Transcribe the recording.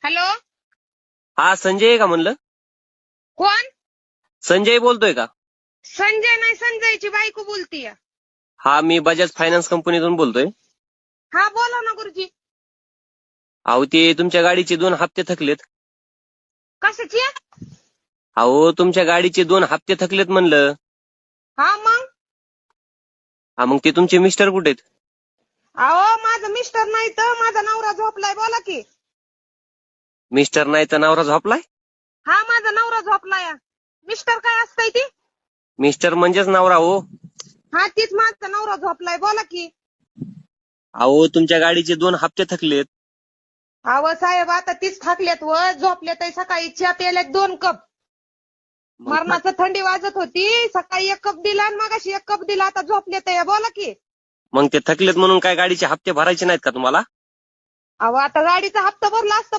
Hello. हा संजय आहे का म्हणलं? कोण? संजय बोलतोय का? संजय नाही, संजयची बायको बोलतीय. हा मी बजाज फायनान्स कंपनीतून बोलतोय. हा बोला ना गुरुजी. अहो ते तुमच्या गाडीचे 2 हप्ते थकलेत. कशाची? अहो तुमच्या गाडीचे 2 हप्ते थकलेत म्हणलं. हा मग? हा मग ते तुमचे मिस्टर कुठे आहेत? अहो माझं मिस्टर नाही तर माझा नवरा झोपलाय, बोला की. मिस्टर नाही तर नवरा झोपलाय? हा माझा नवरा झोपलाय. मिस्टर काय असतंय ती? मिस्टर म्हणजेच नवरा हो. हा तीच माझा नवरा झोपलाय, बोला की. अहो तुमच्या गाडीचे 2 हप्ते थकलेत. अहो साहेब आता तीच थाकल्यात व झोपल्यात. सकाळी चहा प्यायल्यात 2 कप. मग मरणाचं थंडी वाजत होती. सकाळी 1 कप दिला आणि मगाशी 1 कप दिला. आता झोपल्यात, बोला की. मग ते थकलेत म्हणून काय गाडीचे हप्ते भरायचे नाहीत का तुम्हाला? अहो आता गाडीचा हप्ता भरला असता